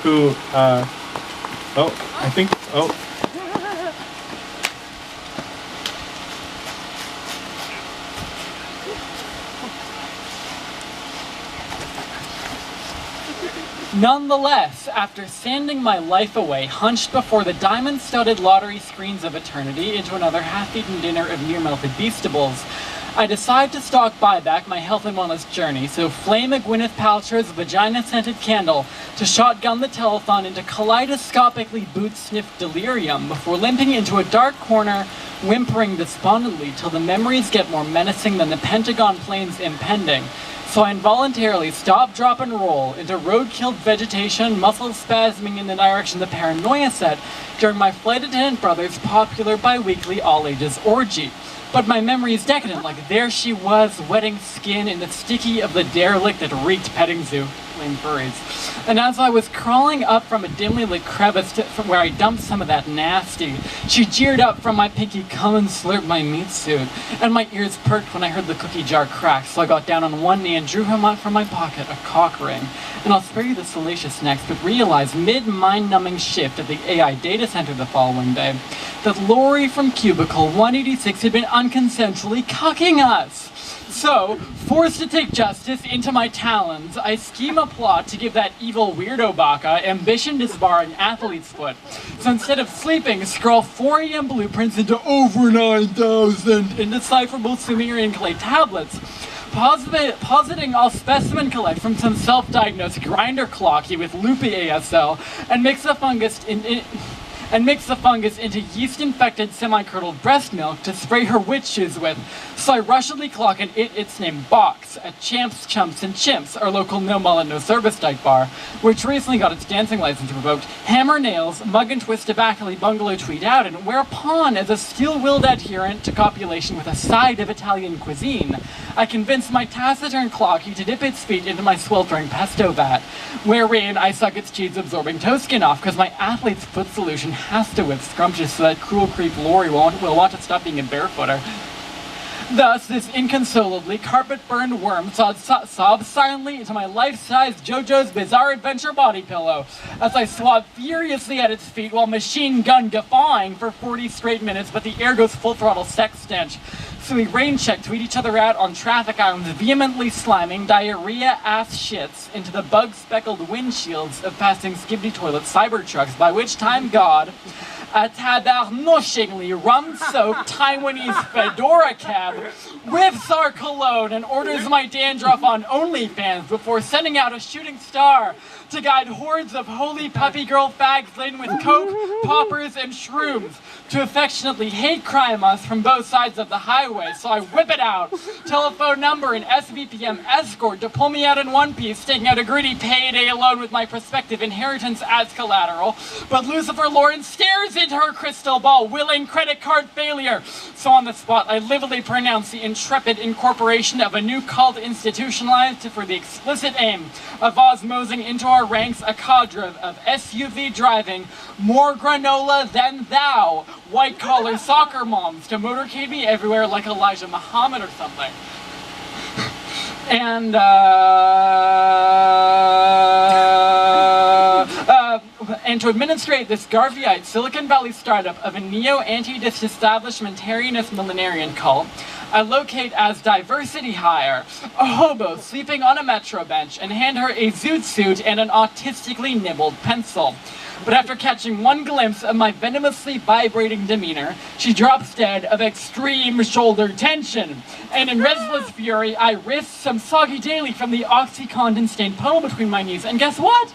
who, I think, Nonetheless, after sanding my life away, hunched before the diamond-studded lottery screens of eternity into another half-eaten dinner of near-melted Beastables, I decide to stalk buyback my health and wellness journey, so flame a Gwyneth Paltrow's vagina-scented candle to shotgun the telethon into kaleidoscopically boot-sniffed delirium before limping into a dark corner, whimpering despondently till the memories get more menacing than the Pentagon planes impending. So I involuntarily stop, drop, and roll into road-killed vegetation, muscles spasming in the direction of the paranoia set during my flight attendant brother's popular bi-weekly all-ages orgy. But my memory is decadent, like there she was, wetting skin in the sticky of the derelict that reeked petting zoo. Lame furries. And as I was crawling up from a dimly lit crevice from where I dumped some of that nasty, she jeered up from my pinky, "Come and slurp my meat suit," and my ears perked when I heard the cookie jar crack, so I got down on one knee and drew from my pocket a cock ring. And I'll spare you the salacious next, but realize mid-mind-numbing shift at the AI data center the following day that Lori from Cubicle 186 had been unconsensually cucking us. So, forced to take justice into my talons, I scheme a plot to give that evil weirdo baka ambition-disbarring athlete's foot. So instead of sleeping, scroll 4 AM blueprints into over 9,000 indecipherable Sumerian clay tablets, positing I'll specimen collect from some self-diagnosed grinder clocky with loopy ASL, and mix the fungus into yeast-infected semi-curdled breast milk to spray her witch shoes with. So I rushedly clock its name Box at Champs, Chumps, and Chimps, our local no-mullet, no-service dyke bar, which recently got its dancing license revoked, hammer nails, mug and twist tobacco bungalow tweet out, and whereupon, as a steel-willed adherent to copulation with a side of Italian cuisine, I convinced my taciturn clocky to dip its feet into my sweltering pesto vat, wherein I suck its cheese-absorbing toe skin off, because my athlete's foot solution has to whip scrumptious so that cruel creep Lori will want to stop being a barefooter. Thus, this inconsolably carpet-burned worm sobs silently into my life-size JoJo's Bizarre Adventure body pillow as I swab furiously at its feet while machine gun guffawing for 40 straight minutes, but the air goes full throttle sex stench. So we rain check to eat each other out on traffic islands, vehemently sliming diarrhea-ass shits into the bug-speckled windshields of passing skibbity toilet cyber trucks, by which time God, a tabarnoshingly rum-soaked Taiwanese fedora cab, whiffs our cologne and orders my dandruff on OnlyFans before sending out a shooting star to guide hordes of holy puppy girl fags laden with coke, poppers, and shrooms to affectionately hate crime us from both sides of the highway. So I whip it out, telephone number and SVPM escort to pull me out in one piece, taking out a greedy payday alone with my prospective inheritance as collateral. But Lucifer Lauren stares into her crystal ball, willing credit card failure. So on the spot, I lividly pronounce the intrepid incorporation of a new cult institutionalized for the explicit aim of osmosing into our ranks a cadre of SUV driving, more granola than thou, white-collar soccer moms to motorcade me everywhere like Elijah Muhammad or something. And to administrate this Garveyite Silicon Valley startup of a neo-anti-disestablishmentarianist millenarian cult, I locate as diversity hire a hobo sleeping on a metro bench and hand her a zoot suit and an autistically nibbled pencil. But after catching one glimpse of my venomously vibrating demeanor, she drops dead of extreme shoulder tension. And in restless fury, I risk some soggy daily from the oxycontin-stained puddle between my knees. And guess what?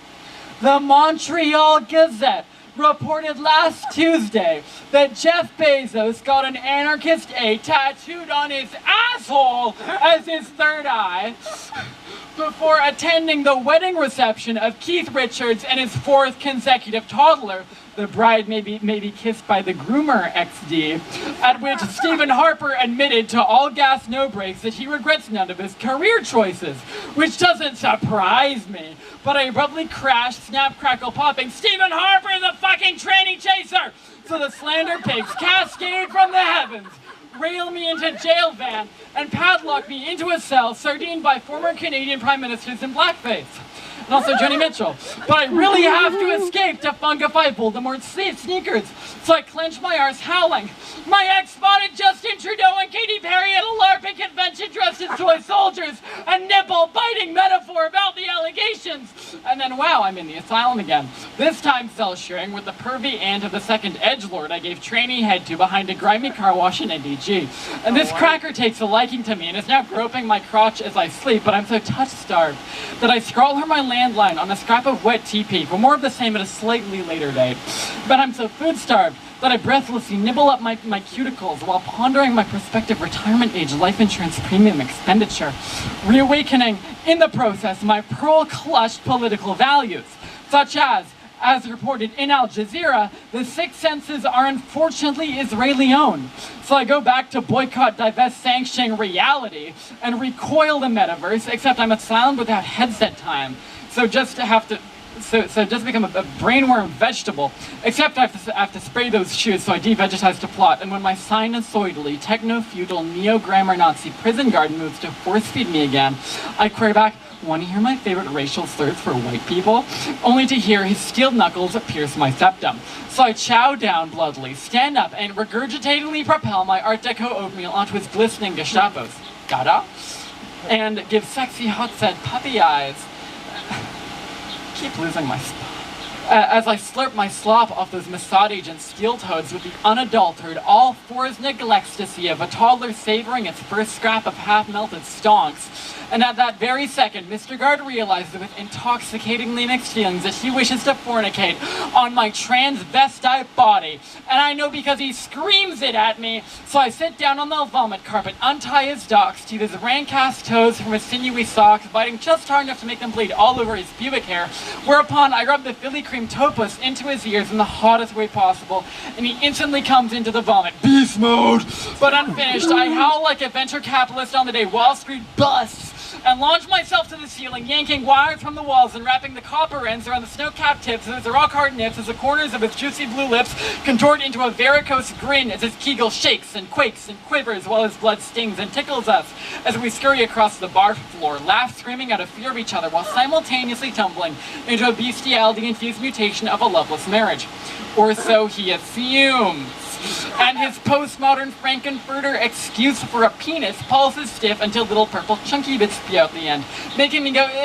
The Montreal Gazette reported last Tuesday that Jeff Bezos got an anarchist A tattooed on his asshole as his third eye before attending the wedding reception of Keith Richards and his 4th consecutive toddler. The bride may be kissed by the groomer XD, at which Stephen Harper admitted to all gas no brakes that he regrets none of his career choices, which doesn't surprise me. But I abruptly crashed, snap, crackle, popping, "Stephen Harper, the fucking tranny chaser!" So the slander pigs cascade from the heavens, rail me into jail van, and padlock me into a cell sardined by former Canadian Prime Ministers in blackface. and also Joni Mitchell. But I really have to escape to fungify Voldemort's sneakers. So I clench my arse howling. My ex spotted Justin Trudeau and Katy Perry at a LARPing convention dressed as toy soldiers, a nipple-biting metaphor about the allegations. And then, wow, I'm in the asylum again. This time cell sharing with the pervy aunt of the second edgelord I gave trainee head to behind a grimy car wash in NDG. And this cracker takes a liking to me and is now groping my crotch as I sleep, but I'm so touch-starved that I scrawl her my landline on a scrap of wet TP for more of the same at a slightly later date. But I'm so food-starved that I breathlessly nibble up my cuticles while pondering my prospective retirement age life insurance premium expenditure, reawakening in the process my pearl-clutched political values, such as reported in Al Jazeera, the sixth senses are unfortunately Israeli-owned. So I go back to boycott, divest, sanction reality and recoil the metaverse, except I'm asylum without headset time. So just become a brainworm vegetable. Except I have to spray those shoes, so I de-vegetize to plot. And when my sinusoidally, techno-feudal, neo-grammar Nazi prison guard moves to force-feed me again, I query back, want to hear my favorite racial slurs for white people? Only to hear his steeled knuckles pierce my septum. So I chow down bloodily, stand up, and regurgitatingly propel my Art Deco oatmeal onto his glistening Gestapos. Gotta? And give sexy hot set puppy eyes. Keep losing my spot. As I slurp my slop off those Mossad agent steel toads with the unadulterated, all-fours neglectstasy of a toddler savoring its first scrap of half-melted stonks. And at that very second, Mr. Guard realizes with intoxicatingly mixed feelings that he wishes to fornicate on my transvestite body. And I know because he screams it at me, so I sit down on the vomit carpet, untie his docks, teeth his rank-ass toes from his sinewy socks, biting just hard enough to make them bleed all over his pubic hair, whereupon I rub the Philly cream topus into his ears in the hottest way possible, and he instantly comes into the vomit. Beast mode! But unfinished, I howl like a venture capitalist on the day Wall Street busts, and launch myself to the ceiling, yanking wires from the walls and wrapping the copper ends around the snow-capped tips of his rock-hard nips as the corners of his juicy blue lips contort into a varicose grin as his kegel shakes and quakes and quivers while his blood stings and tickles us as we scurry across the bar floor, laugh screaming out of fear of each other while simultaneously tumbling into a bestiality-infused mutation of a loveless marriage. Or so he assumes. And his postmodern Frankenfurter excuse for a penis pulses stiff until little purple chunky bits spew out the end, making me go, ew,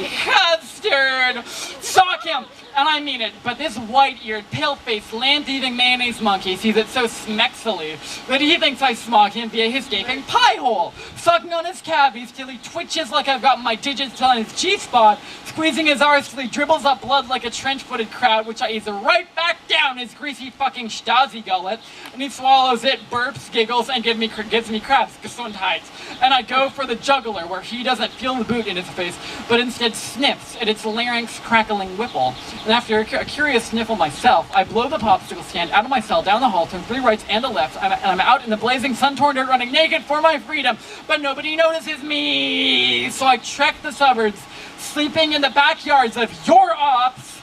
custard! Sock him! And I mean it, but this white-eared, pale-faced, land-thieving mayonnaise monkey sees it so smexily that he thinks I smog him via his gaping pie hole, sucking on his cavities till he twitches like I've got my digits on his G-spot, squeezing his arse till he dribbles up blood like a trench-footed crowd, which I ease right back down his greasy fucking Stasi gullet, and he swallows it, burps, giggles, and gives me crabs, Gesundheit. And I go for the jugular, where he doesn't feel the boot in his face, but instead sniffs at its larynx crackling whipple. And after a curious sniffle myself, I blow the popsicle stand out of my cell, down the hall, turn 3 rights and a left, and I'm out in the blazing sun-torn dirt running naked for my freedom, but nobody notices me! So I trek the suburbs, sleeping in the backyards of your ops,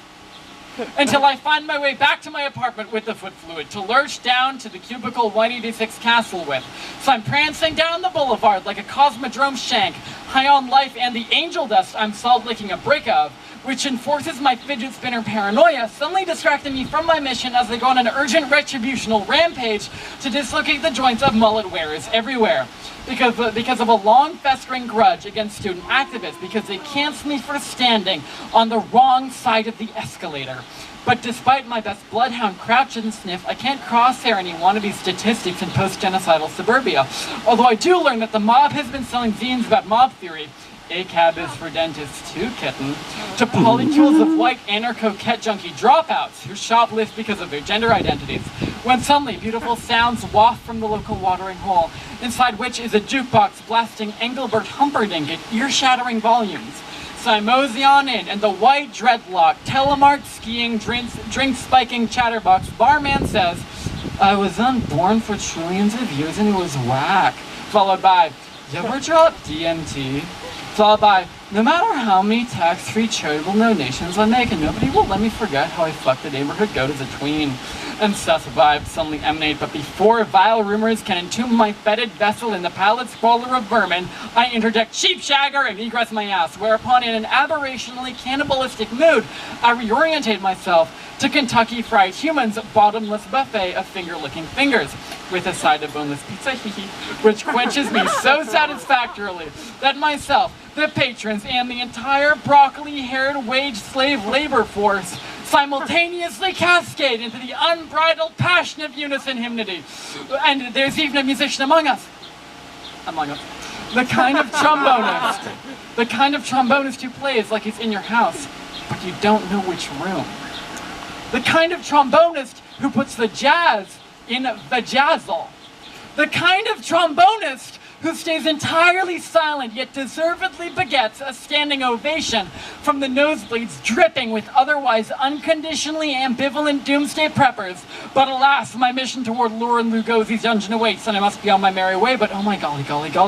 until I find my way back to my apartment with the foot fluid, to lurch down to the cubicle 186 castle with. So I'm prancing down the boulevard like a cosmodrome shank, high on life and the angel dust I'm salt-licking a brick of, which enforces my fidget spinner paranoia, suddenly distracting me from my mission as I go on an urgent retributional rampage to dislocate the joints of mullet wearers everywhere. Because of a long festering grudge against student activists, because they cancel me for standing on the wrong side of the escalator. But despite my best bloodhound crouch and sniff, I can't crosshair any wannabe statistics in post-genocidal suburbia. Although I do learn that the mob has been selling zines about mob theory, ACAB is for dentists too, kitten, to polycules of white anarcho-ket junkie dropouts who shoplift because of their gender identities, when suddenly beautiful sounds waft from the local watering hole, inside which is a jukebox blasting Engelbert Humperdinck at ear-shattering volumes. So I mosey on in, and the white dreadlock, telemark skiing, drink-spiking chatterbox barman says, I was unborn for trillions of years and it was whack, followed by, you ever drop DMT? Followed by, no matter how many tax-free charitable donations I make, and nobody will let me forget how I fucked the neighborhood goat as a tween. and sus vibes suddenly emanate, but before vile rumors can entomb my fetid vessel in the pallid squalor of vermin, I interject sheep shagger and egress my ass, whereupon in an aberrationally cannibalistic mood, I reorientate myself to Kentucky Fried Human's bottomless buffet of finger-licking fingers, with a side of boneless pizza, which quenches me so satisfactorily that myself, the patrons, and the entire broccoli-haired wage slave labor force simultaneously cascade into the unbridled passion of unison hymnody. And there's even a musician among us. The kind of trombonist who plays like he's in your house, but you don't know which room. The kind of trombonist who puts the jazz in the jazzle. The kind of trombonist who stays entirely silent yet deservedly begets a standing ovation from the nosebleeds dripping with otherwise unconditionally ambivalent doomsday preppers. But alas, my mission toward Lauren Lugosi's dungeon awaits, and I must be on my merry way, but oh my golly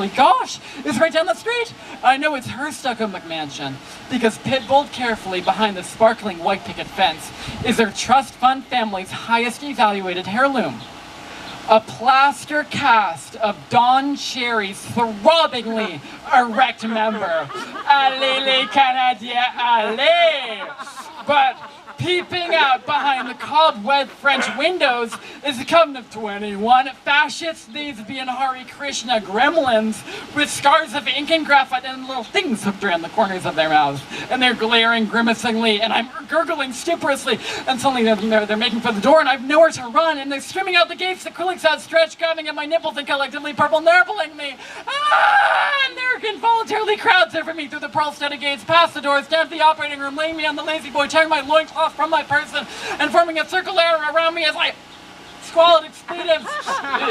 gosh, it's right down the street. I know it's her stucco McMansion, because pit-bulled carefully behind the sparkling white picket fence is their trust fund family's highest evaluated heirloom. A plaster cast of Don Cherry's throbbingly erect member. Allez les Canadiens, allez! But peeping out behind the cobweb French windows is a coven of 21 fascist, these being Hare Krishna gremlins with scars of ink and graphite and little things hooked around the corners of their mouths. And they're glaring grimacingly, and I'm gurgling stuperously, and suddenly they're making for the door, and I've nowhere to run, and they're streaming out the gates, the acrylics outstretched, grabbing at my nipples and collectively purple nurpling me. And there involuntarily crowds over me through the pearl-studded gates, past the doors, down to the operating room, laying me on the lazy boy, tearing my loincloth from my person, and forming a circle area around me as I squalid expletives.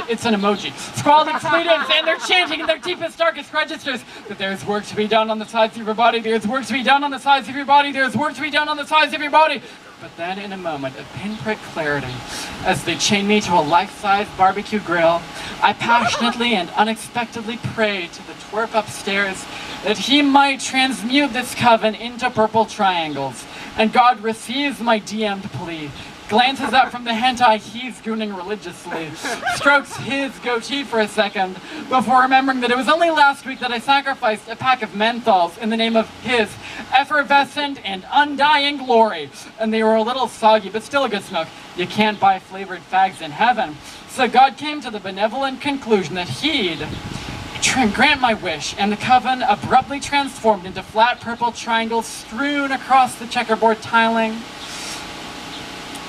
It's an emoji. Squalid expletives, and they're chanting in their deepest, darkest registers that there's work to be done on the sides of your body, there's work to be done on the sides of your body, there's work to be done on the sides of your body. But then in a moment of pinprick clarity, as they chain me to a life-size barbecue grill, I passionately and unexpectedly pray to the twerp upstairs that he might transmute this coven into purple triangles. And God receives my DM'd plea, glances up from the hentai he's gooning religiously, strokes his goatee for a second, before remembering that it was only last week that I sacrificed a pack of menthols in the name of his effervescent and undying glory. And they were a little soggy, but still a good smoke. You can't buy flavored fags in heaven. So God came to the benevolent conclusion that he'd grant my wish, and the coven abruptly transformed into flat purple triangles strewn across the checkerboard tiling.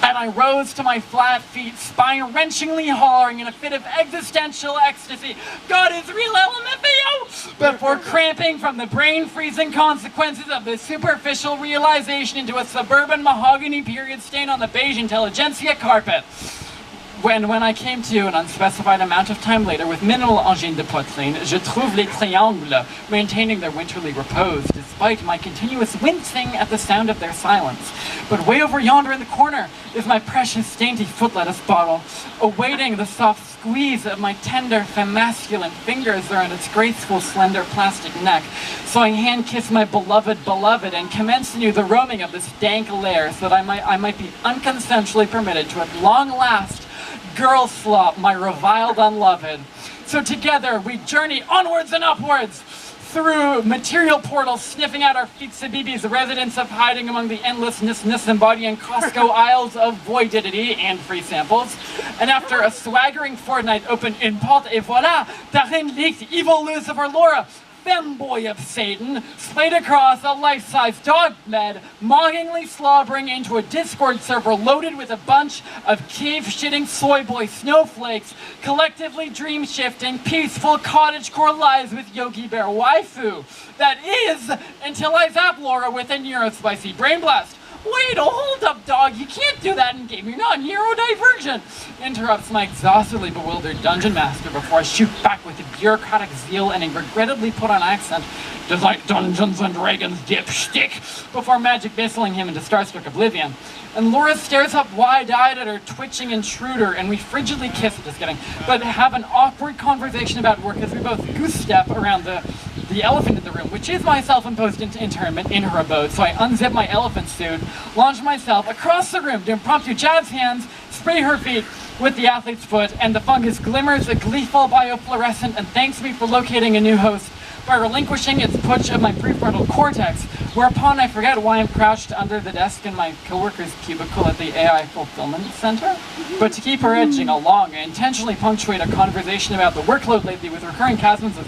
And I rose to my flat feet, spine-wrenchingly hollering in a fit of existential ecstasy, God is real, LMFAO! Before cramping from the brain-freezing consequences of this superficial realization into a suburban mahogany period stain on the beige intelligentsia carpet. When I came to an unspecified amount of time later with minimal angine de poitrine, je trouve les triangles maintaining their winterly repose despite my continuous wincing at the sound of their silence. But way over yonder in the corner is my precious dainty foot lettuce bottle, awaiting the soft squeeze of my tender masculine fingers around its graceful slender plastic neck. So I hand-kiss my beloved and commence anew the roaming of this dank lair so that I might be unconsensually permitted to at long last girl slop my reviled unloved. So together we journey onwards and upwards through material portals, sniffing out our feet Sabibis, the residents of hiding among the endlessness embodying Costco aisles of voidity and free samples. And after a swaggering fortnight open in porte et voilà, darin liegt evil Lucifer Laura, femboy of Satan, splayed across a life-size dog bed, mockingly slobbering into a Discord server loaded with a bunch of cave-shitting soy boy snowflakes, collectively dream-shifting, peaceful cottagecore lives with Yogi Bear waifu. That is, until I zap Laura with a neurospicy brain blast. Wait, hold up, dog. You can't do that in game. You're not neurodivergent. Interrupts my exhaustedly bewildered dungeon master before I shoot back with a bureaucratic zeal and a regrettably put on accent. Does like Dungeons and Dragons dipstick? Before magic missiling him into starstruck oblivion. And Laura stares up wide-eyed at her twitching intruder, and we frigidly kiss, just kidding, but have an awkward conversation about work as we both goose-step around the elephant in the room, which is my self-imposed internment in her abode. So I unzip my elephant suit, launch myself across the room to impromptu jazz hands, spray her feet with the athlete's foot, and the fungus glimmers a gleeful biofluorescent and thanks me for locating a new host by relinquishing its push of my prefrontal cortex, whereupon I forget why I'm crouched under the desk in my coworker's cubicle at the AI Fulfillment Center. But to keep her edging along, I intentionally punctuate a conversation about the workload lately with recurring chasms of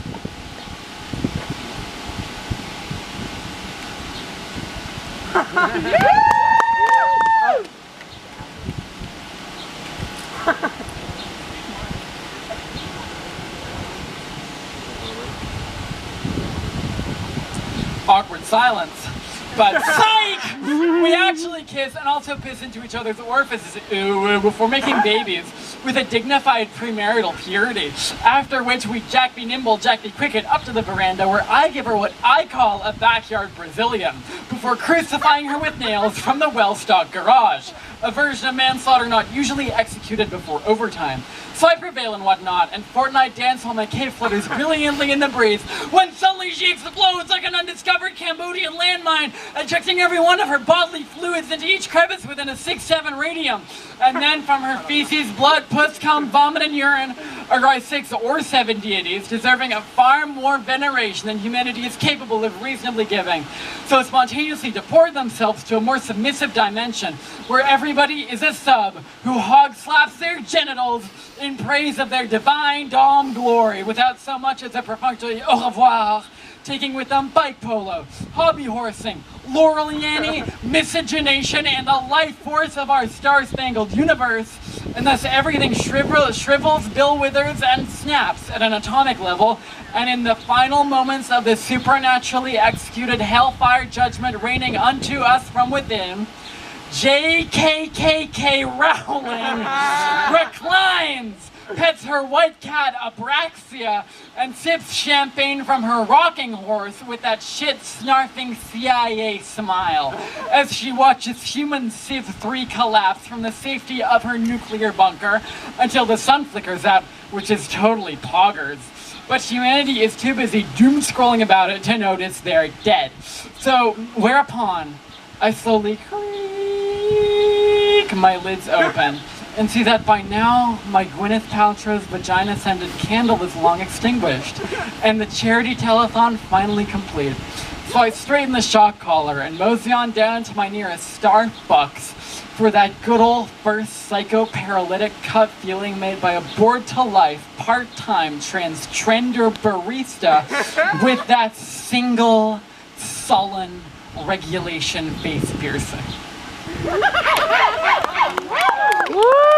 awkward silence. But psych! We actually kiss and also piss into each other's orifices before making babies with a dignified premarital purity. After which we Jack be nimble, Jack be quick it up to the veranda where I give her what I call a backyard Brazilian before crucifying her with nails from the well-stocked garage. A version of manslaughter not usually executed before overtime. So I prevail and whatnot, and Fortnite dance while my cave flutters brilliantly in the breeze, when suddenly she explodes like an undiscovered Cambodian landmine, ejecting every one of her bodily fluids into each crevice within a 6-7 radium. And then from her feces, blood, pus, cum, vomit, and urine arise 6 or 7 deities, deserving of far more veneration than humanity is capable of reasonably giving. So spontaneously deport themselves to a more submissive dimension, where everybody is a sub who hog slaps their genitals in praise of their divine dom glory, without so much as a perfunctory au revoir, taking with them bike polo, hobby horsing, Laurel Yanny, miscegenation, and the life force of our star-spangled universe, and thus everything shrivels, bill withers, and snaps at an atomic level, and in the final moments of the supernaturally executed hellfire judgment raining unto us from within, JKKK Rowling reclines, pets her white cat Abraxia, and sips champagne from her rocking horse with that shit-snarfing CIA smile as she watches human Civ 3 collapse from the safety of her nuclear bunker until the sun flickers out, which is totally poggers. But humanity is too busy doom-scrolling about it to notice they're dead. So, whereupon, I slowly creak my lids open and see that by now my Gwyneth Paltrow's vagina-scented candle is long extinguished and the charity telethon finally complete. So I straighten the shock collar and mosey on down to my nearest Starbucks for that good old first psycho-paralytic cut feeling made by a bored-to-life, part-time trans-trender barista with that single, sullen regulation face piercing. Woo!